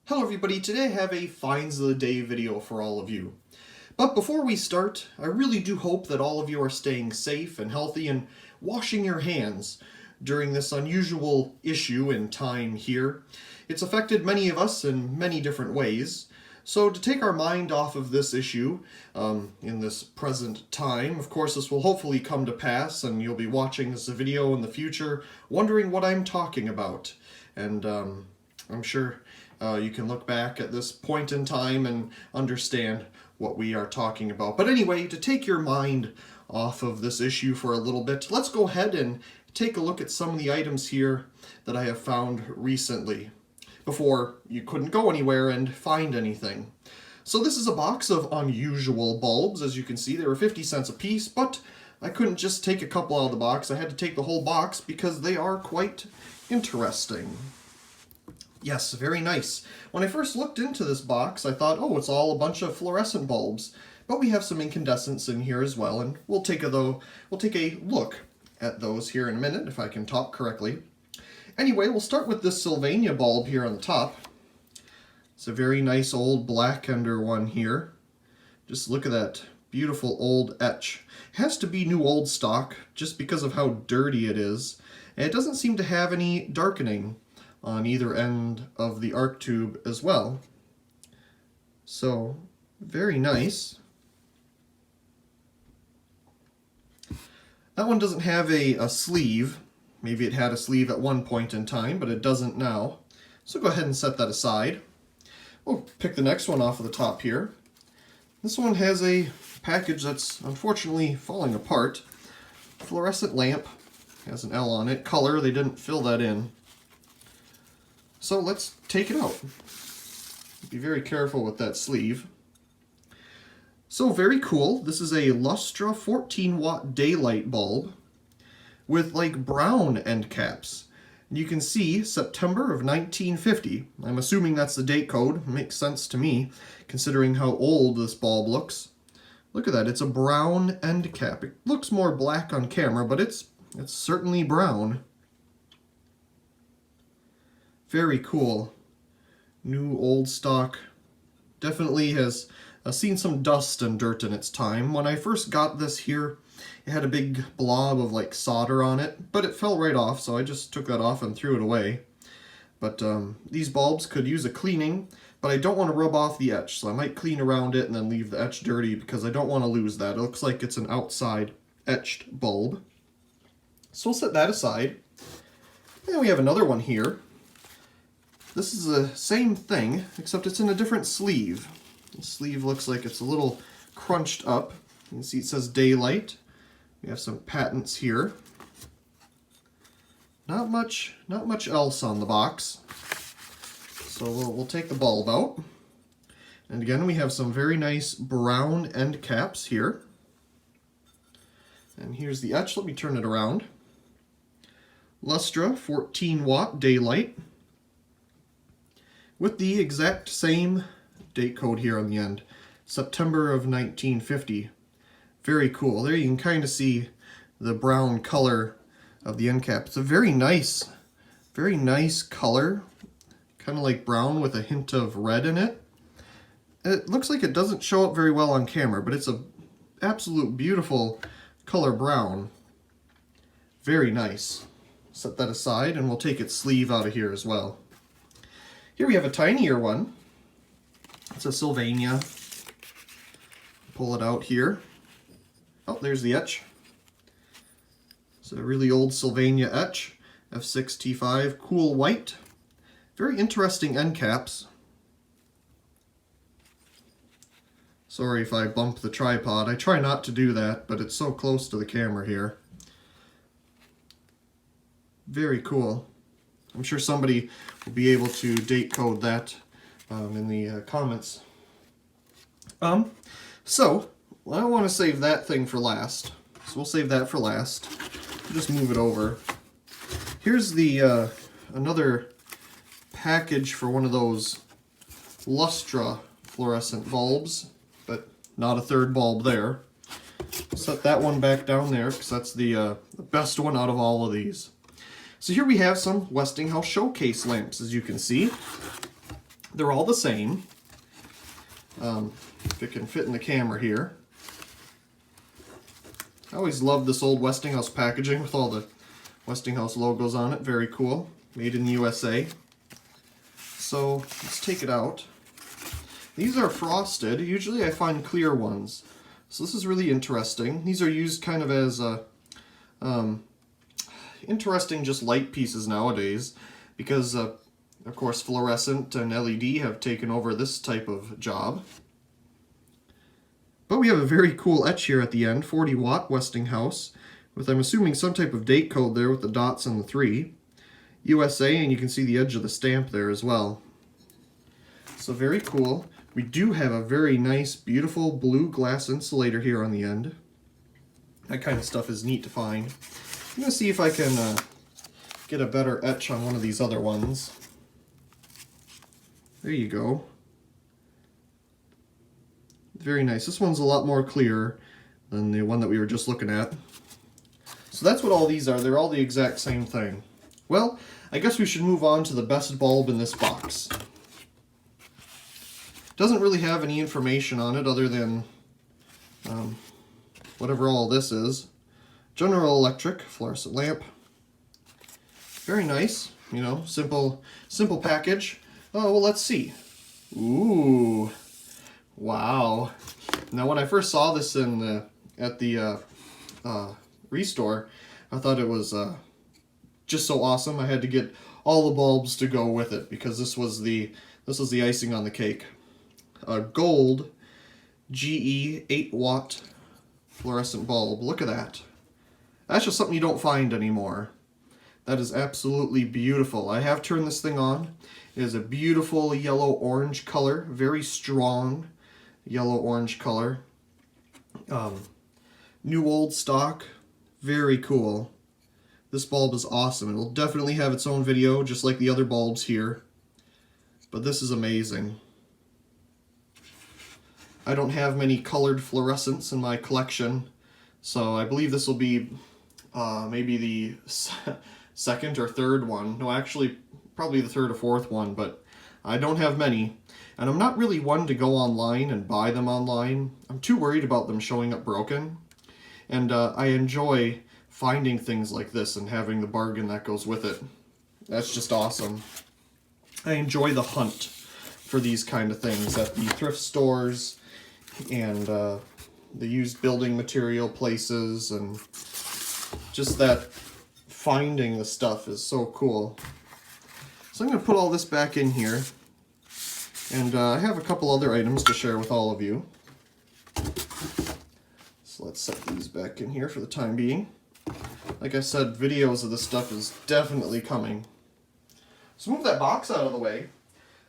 Hello everybody, today I have a finds of the day video for all of you. But before we start, I really do hope that all of you are staying safe and healthy and washing your hands during this unusual issue in time here. It's affected many of us in many different ways. So to take our mind off of this issue in this present time, of course this will hopefully come to pass and you'll be watching this video in the future wondering what I'm talking about. And I'm sure you can look back at this point in time and understand what we are talking about. But anyway, to take your mind off of this issue for a little bit, let's go ahead and take a look at some of the items here that I have found recently before you couldn't go anywhere and find anything. So this is a box of unusual bulbs. As you can see, they were 50 cents a piece, but I couldn't just take a couple out of the box. I had to take the whole box because they are quite interesting. Yes, very nice. When I first looked into this box, I thought, oh, it's all a bunch of fluorescent bulbs. But we have some incandescents in here as well, and we'll take a look at those here in a minute, if I can talk correctly. Anyway, we'll start with this Sylvania bulb here on the top. It's a very nice old black ender one here. Just look at that beautiful old etch. It has to be new old stock, just because of how dirty it is. And it doesn't seem to have any darkening on either end of the arc tube as well. So, very nice. That one doesn't have a sleeve. Maybe it had a sleeve at one point in time, but it doesn't now. So go ahead and set that aside. We'll pick the next one off of the top here. This one has a package that's unfortunately falling apart. Fluorescent lamp, has an L on it. Color, they didn't fill that in. So let's take it out. Be very careful with that sleeve. So very cool. This is a Lustra 14-watt daylight bulb with like brown end caps. And you can see September of 1950. I'm assuming that's the date code. It makes sense to me, considering how old this bulb looks. Look at that. It's a brown end cap. It looks more black on camera, but it's certainly brown. Very cool. New old stock. Definitely has seen some dust and dirt in its time. When I first got this here, it had a big blob of like solder on it, but it fell right off, so I just took that off and threw it away. But these bulbs could use a cleaning, but I don't want to rub off the etch, so I might clean around it and then leave the etch dirty because I don't want to lose that. It looks like it's an outside etched bulb. So we'll set that aside. And we have another one here. This is the same thing, except it's in a different sleeve. The sleeve looks like it's a little crunched up. You can see it says daylight. We have some patents here. Not much else on the box. So we'll take the bulb out. And again, we have some very nice brown end caps here. And here's the etch. Let me turn it around. Lustra 14-watt daylight, with the exact same date code here on the end, September of 1950. Very cool. There you can kind of see the brown color of the end cap. It's a very nice color, kind of like brown with a hint of red in it. It looks like it doesn't show up very well on camera, but it's an absolute beautiful color brown. Very nice. Set that aside and we'll take its sleeve out of here as well. Here we have a tinier one. It's a Sylvania. Pull it out here. Oh, there's the etch. It's a really old Sylvania etch. F6T5 cool white. Very interesting end caps. Sorry if I bump the tripod. I try not to do that, but it's so close to the camera here. Very cool. I'm sure somebody will be able to date code that in the comments. So I want to save that thing for last. So we'll save that for last. Just move it over. Here's the another package for one of those Lustra fluorescent bulbs, but not a third bulb there. Set that one back down there because that's the best one out of all of these. So here we have some Westinghouse showcase lamps, as you can see. They're all the same. If it can fit in the camera here. I always love this old Westinghouse packaging with all the Westinghouse logos on it. Very cool. Made in the USA. So let's take it out. These are frosted. Usually I find clear ones. So this is really interesting. These are used kind of as interesting just light pieces nowadays because of course fluorescent and LED have taken over this type of job. But we have a very cool etch here at the end, 40 watt Westinghouse, with I'm assuming some type of date code there with the dots and the 3. USA, and you can see the edge of the stamp there as well. So very cool. We do have a very nice, beautiful blue glass insulator here on the end. That kind of stuff is neat to find. I'm going to see if I can get a better etch on one of these other ones. There you go. Very nice. This one's a lot more clear than the one that we were just looking at. So that's what all these are. They're all the exact same thing. Well, I guess we should move on to the best bulb in this box. Doesn't really have any information on it other than whatever all this is. General Electric fluorescent lamp. Very nice, you know, simple package. Oh, well, let's see. Ooh. Wow. Now, when I first saw this at the Restore, I thought it was just so awesome. I had to get all the bulbs to go with it because this was the icing on the cake. A gold GE 8 watt fluorescent bulb. Look at that. That's just something you don't find anymore. That is absolutely beautiful. I have turned this thing on. It is a beautiful yellow-orange color, very strong yellow-orange color. New old stock, very cool. This bulb is awesome. It will definitely have its own video, just like the other bulbs here. But this is amazing. I don't have many colored fluorescents in my collection, so I believe this will be maybe the second or third one. No, actually, probably the third or fourth one, but I don't have many. And I'm not really one to go online and buy them online. I'm too worried about them showing up broken. And I enjoy finding things like this and having the bargain that goes with it. That's just awesome. I enjoy the hunt for these kind of things at the thrift stores and the used building material places, and just that finding the stuff is so cool. So I'm going to put all this back in here, and I have a couple other items to share with all of you. So let's set these back in here for the time being. Like I said, videos of this stuff is definitely coming. So move that box out of the way.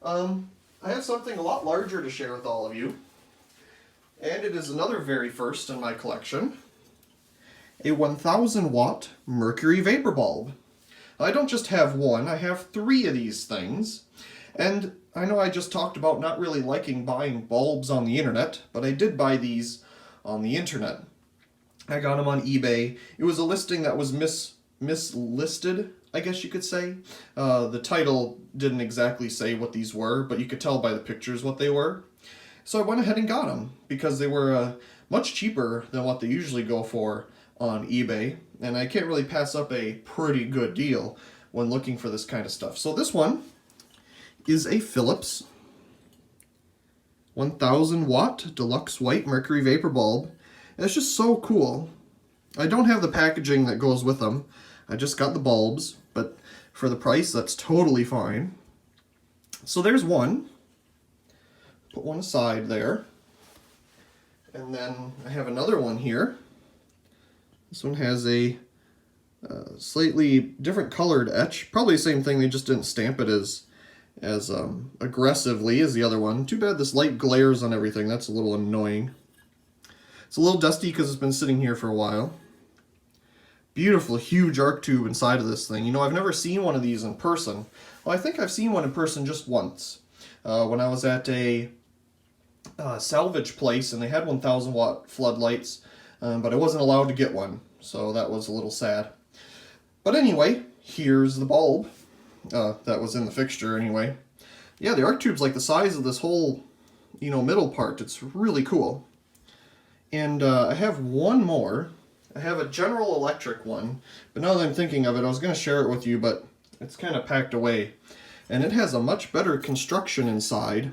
I have something a lot larger to share with all of you. And it is another very first in my collection. A 1000 watt Mercury Vapour bulb. I don't just have one, I have 3 of these things. And I know I just talked about not really liking buying bulbs on the internet, but I did buy these on the internet. I got them on eBay. It was a listing that was mislisted, I guess you could say. The title didn't exactly say what these were, but you could tell by the pictures what they were. So I went ahead and got them because they were much cheaper than what they usually go for on eBay. And I can't really pass up a pretty good deal when looking for this kind of stuff. So this one is a Philips 1000 watt Deluxe white Mercury Vapour bulb. And it's just so cool. I don't have the packaging that goes with them. I just got the bulbs, but for the price, that's totally fine. So there's one. Put one aside there. And then I have another one here. This one has a slightly different colored etch. Probably the same thing, they just didn't stamp it as aggressively as the other one. Too bad this light glares on everything. That's a little annoying. It's a little dusty because it's been sitting here for a while. Beautiful, huge arc tube inside of this thing. You know, I've never seen one of these in person. Well, I think I've seen one in person just once. When I was at a salvage place and they had 1000 watt floodlights, but I wasn't allowed to get one, so that was a little sad. But anyway, here's the bulb that was in the fixture anyway. yeah, the arc tube's like the size of this whole, middle part. It's really cool. And I have one more. I have a General Electric one, but now that I'm thinking of it, I was going to share it with you, but it's kind of packed away. And it has a much better construction inside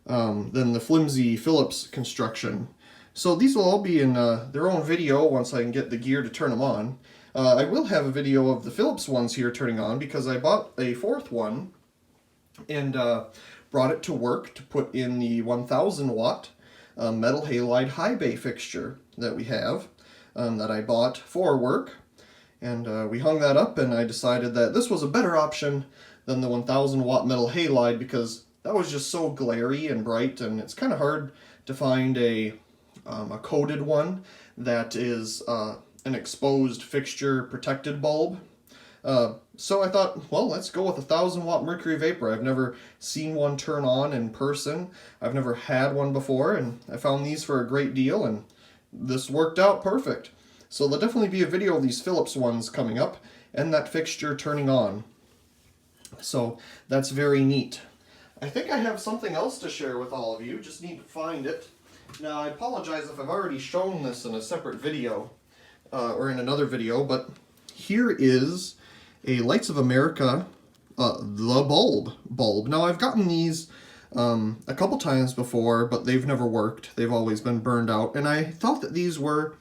than the flimsy Philips construction. So these will all be in their own video once I can get the gear to turn them on. I will have a video of the Philips ones here turning on because I bought a fourth one and brought it to work to put in the 1000 watt metal halide high bay fixture that we have that I bought for work. And we hung that up, and I decided that this was a better option than the 1000 watt metal halide because that was just so glary and bright, and it's kind of hard to find a coated one that is an exposed fixture protected bulb. So I thought, well, let's go with a 1000 watt Mercury Vapour. I've never seen one turn on in person. I've never had one before, and I found these for a great deal, and this worked out perfect. So there'll definitely be a video of these Philips ones coming up and that fixture turning on. So that's very neat. I think I have something else to share with all of you. Just need to find it. Now, I apologize if I've already shown this in a separate video or in another video, but here is a Lights of America the bulb. Now, I've gotten these a couple times before, but they've never worked. They've always been burned out, and I thought that these were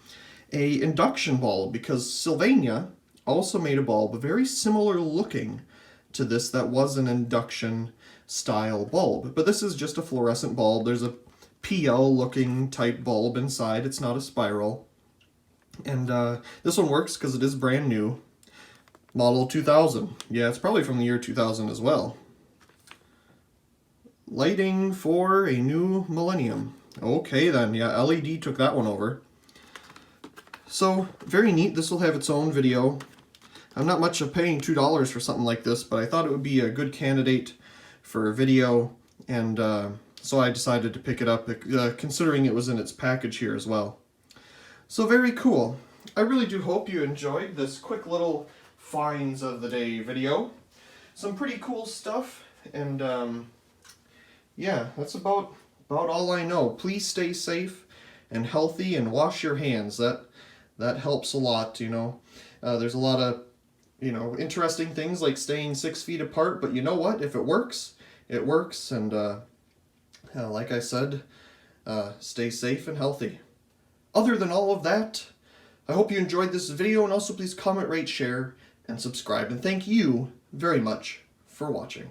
a induction bulb because Sylvania also made a bulb very similar looking to this that was an induction style bulb. But this is just a fluorescent bulb. There's a PL looking type bulb inside. It's not a spiral. And this one works because it is brand new. Model 2000. Yeah, it's probably from the year 2000 as well. Lighting for a new millennium. Okay then, yeah, LED took that one over. So, very neat. This will have its own video. I'm not much of paying $2 for something like this, but I thought it would be a good candidate for a video, and so I decided to pick it up, considering it was in its package here as well. So very cool. I really do hope you enjoyed this quick little finds of the day video. Some pretty cool stuff, and yeah, that's about all I know. Please stay safe and healthy and wash your hands. That helps a lot, There's a lot of, interesting things like staying 6 feet apart, but you know what? If it works, it works, and like I said, stay safe and healthy. Other than all of that, I hope you enjoyed this video, and also please comment, rate, share, and subscribe, and thank you very much for watching.